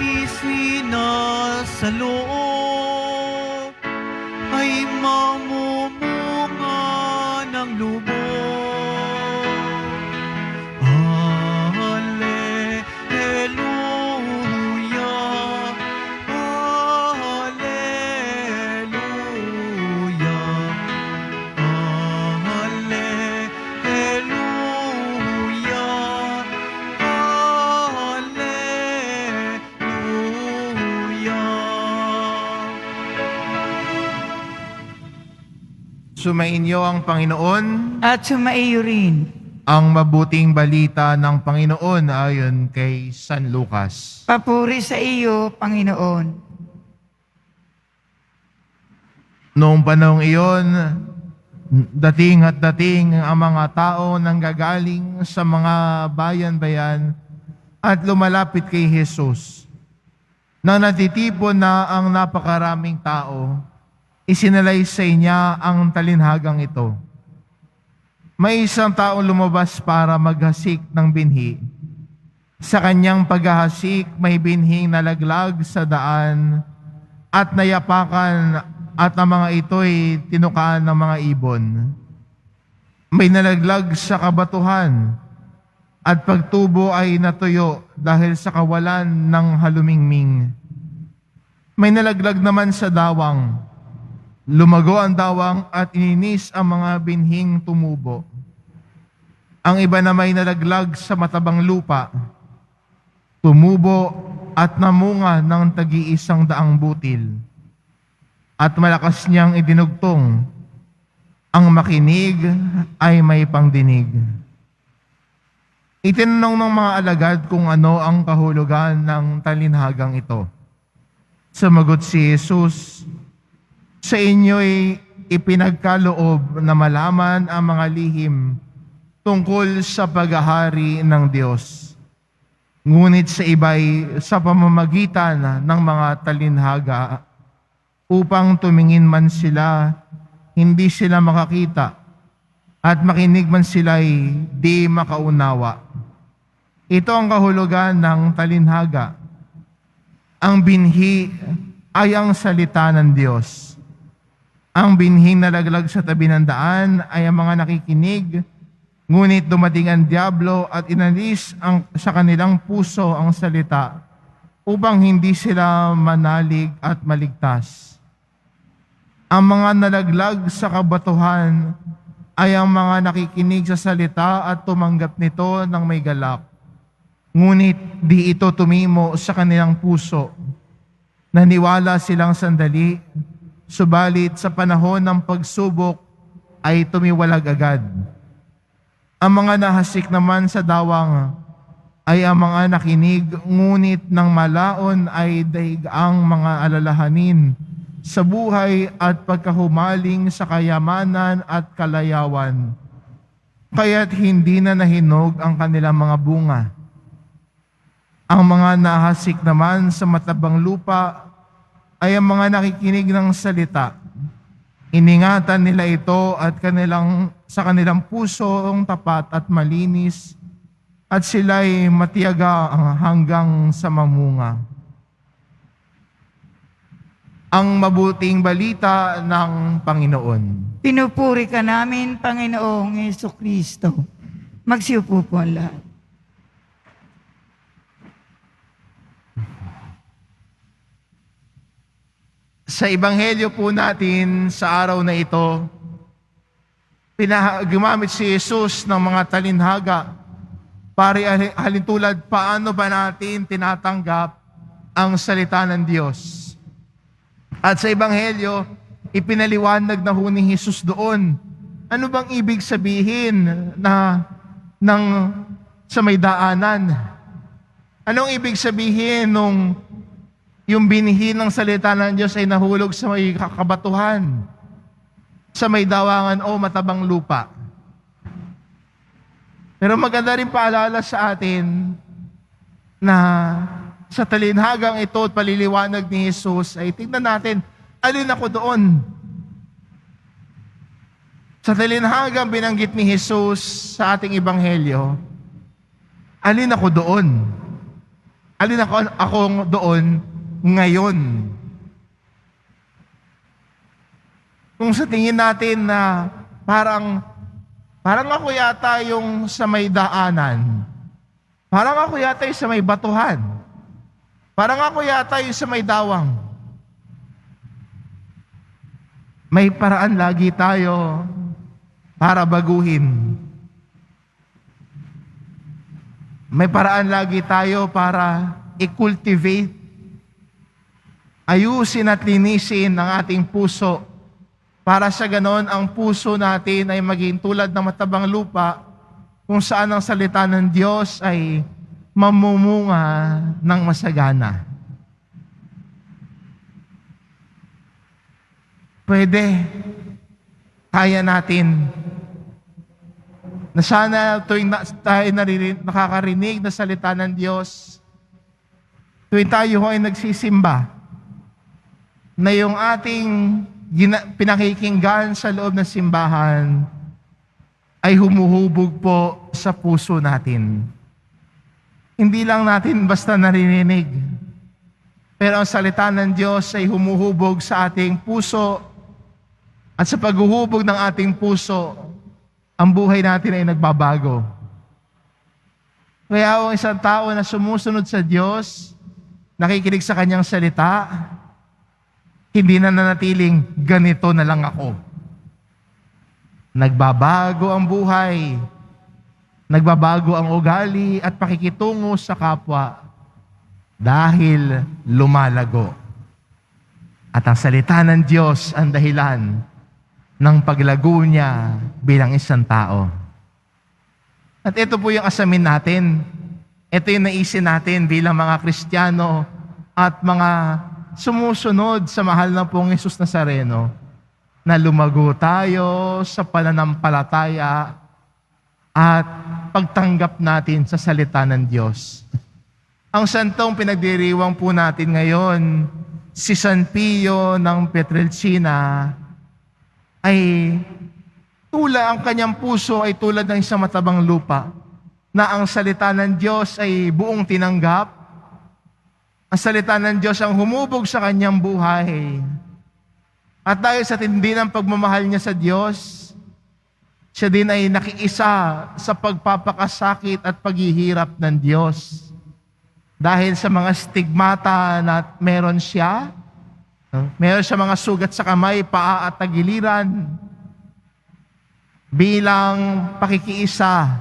isinasa loob ay mamumunga ng lubos. Hallelujah, hallelujah, hallelujah, hallelujah. Sumainyo ang Panginoon. At sumaiyo rin. Ang mabuting balita ng Panginoon ayon kay San Lucas. Papuri sa iyo, Panginoon. Noong panahong iyon, dating ang mga tao nanggagaling sa mga bayan-bayan at lumalapit kay Jesus. Nang natitipon na ang napakaraming tao, isinalaysay niya ang talinhagang ito. May isang taong lumabas para maghasik ng binhi. Sa kanyang paghahasik, may binhing nalaglag sa daan at nayapakan at ang mga ito'y tinukaan ng mga ibon. May nalaglag sa kabatuhan at pagtubo ay natuyo dahil sa kawalan ng halumingming. May nalaglag naman sa dawang. Lumago ang dawang at ininis ang mga binhing tumubo. Ang iba na may nalaglag sa matabang lupa, tumubo at namunga ng tagi-isang daang butil. At malakas niyang idinugtong, ang makinig ay may pangdinig. Itinanong ng mga alagad kung ano ang kahulugan ng talinhagang ito. Sumagot si Jesus, sa inyo'y ipinagkaloob na malaman ang mga lihim tungkol sa paghahari ng Diyos. Ngunit sa iba'y sa pamamagitan ng mga talinhaga upang tumingin man sila, hindi sila makakita at makinig man sila'y di makaunawa. Ito ang kahulugan ng talinhaga. Ang binhi ay ang salita ng Diyos. Ang binhing nalaglag sa tabi ng daan ay ang mga nakikinig, ngunit dumating ang diablo at inalis sa kanilang puso ang salita upang hindi sila manalig at maligtas. Ang mga nalaglag sa kabatuhan ay ang mga nakikinig sa salita at tumanggap nito ng may galak. Ngunit di ito tumimo sa kanilang puso. Naniwala silang sandali, subalit sa panahon ng pagsubok ay tumiwalag agad. Ang mga nahasik naman sa dawang ay ang mga nakinig, ngunit ng malaon ay daig ang mga alalahanin sa buhay at pagkahumaling sa kayamanan at kalayawan, kaya't hindi na nahinog ang kanilang mga bunga. Ang mga nahasik naman sa matabang lupa ay ang mga nakikinig ng salita. Iningatan nila ito at sa kanilang pusong tapat at malinis, at sila'y matiyaga hanggang sa mamunga. Ang mabuting balita ng Panginoon. Pinupuri ka namin, Panginoong Jesucristo. Magsiupo po ang lahat. Sa Ebanghelyo po natin sa araw na ito, gumamit si Jesus ng mga talinhaga para halintulad paano ba natin tinatanggap ang salita ng Diyos. At sa Ebanghelyo, ipinaliwanag na ho ni Jesus doon. Ano bang ibig sabihin sa may daanan? Anong ibig sabihin nung yung binhi ng salita ng Diyos ay nahulog sa may kabatuhan, sa may dawangan o matabang lupa? Pero maganda rin paalala sa atin na sa talinhagang ito at paliliwanag ni Jesus ay tingnan natin, alin ako doon? Sa talinhagang binanggit ni Jesus sa ating Ebanghelyo, alin ako doon? Alin akong doon ngayon? Kung sa tingin natin na parang ako yata yung sa may daanan. Parang ako yata yung sa may batuhan. Parang ako yata yung sa may dawang. May paraan lagi tayo para baguhin. May paraan lagi tayo para i-cultivate, ayusin at linisin ang ating puso para sa ganon ang puso natin ay maging tulad ng matabang lupa kung saan ang salita ng Diyos ay mamumunga ng masagana. Pwede, kaya natin na sana tuwing tayo nakakarinig na salita ng Diyos, tuwing tayo ay nagsisimba, na yung ating pinakikinggan sa loob ng simbahan ay humuhubog po sa puso natin. Hindi lang natin basta naririnig, pero ang salita ng Diyos ay humuhubog sa ating puso at sa paghuhubog ng ating puso, ang buhay natin ay nagbabago. Kaya ang isang tao na sumusunod sa Diyos, nakikinig sa Kanyang salita, hindi na nanatiling ganito na lang ako. Nagbabago ang buhay, nagbabago ang ugali at pakikitungo sa kapwa dahil lumalago. At ang salita ng Diyos ang dahilan ng paglago niya bilang isang tao. At ito po yung asamin natin. Ito yung naisin natin bilang mga Kristiyano at mga sumusunod sa mahal na pong Jesus Nazareno na lumago tayo sa pananampalataya at pagtanggap natin sa salita ng Diyos. Ang santong pinagdiriwang po natin ngayon, si San Pio ng Pietrelcina, ay ang kanyang puso ay tulad ng isang matabang lupa na ang salita ng Diyos ay buong tinanggap. Ang salita ng Diyos ang humubog sa kanyang buhay. At dahil sa tindi ng pagmamahal niya sa Diyos, siya din ay nakiisa sa pagpapakasakit at paghihirap ng Diyos. Dahil sa mga stigmata na meron siya, meron siya mga sugat sa kamay, paa at tagiliran bilang pakikiisa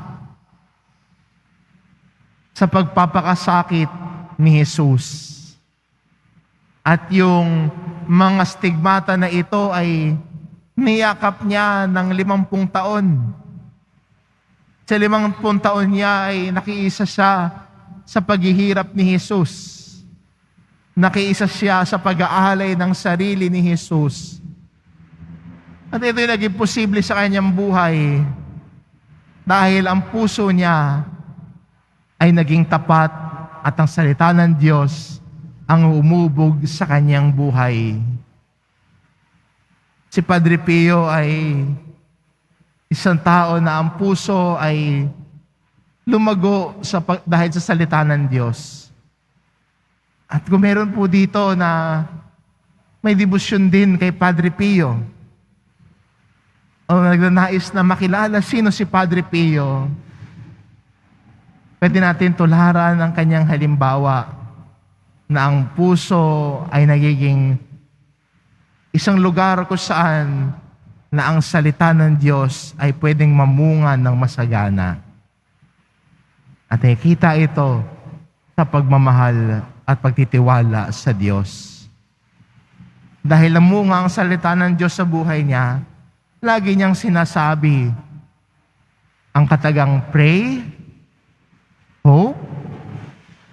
sa pagpapakasakit ni Jesus. At yung mga stigmata na ito ay niyakap niya ng 50 taon. Sa 50 taon niya ay nakiisa siya sa paghihirap ni Jesus. Nakiisa siya sa pag-aalay ng sarili ni Jesus. At ito yung naging posible sa kanyang buhay dahil ang puso niya ay naging tapat at ang salita ng Diyos ang umubog sa kanyang buhay. Si Padre Pio ay isang tao na ang puso ay lumago dahil sa salita ng Diyos. At kung meron po dito na may debosyon din kay Padre Pio, o nagnanais na makilala sino si Padre Pio, pwede natin tularan ang kanyang halimbawa na ang puso ay nagiging isang lugar kung saan na ang salita ng Diyos ay pwedeng mamunga ng masagana. At nakikita ito sa pagmamahal at pagtitiwala sa Diyos. Dahil namunga ang salita ng Diyos sa buhay niya, lagi niyang sinasabi ang katagang pray, hope,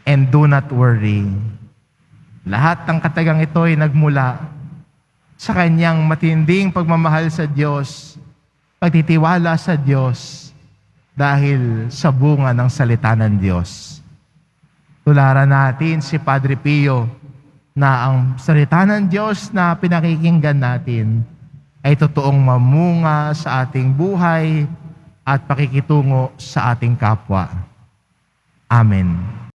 and do not worry. Lahat ng katagang ito ay nagmula sa kanyang matinding pagmamahal sa Diyos, pagtitiwala sa Diyos, dahil sa bunga ng salita ng Diyos. Tularan natin si Padre Pio na ang salita ng Diyos na pinakikinggan natin ay totoong mamunga sa ating buhay at pakikitungo sa ating kapwa. Amen.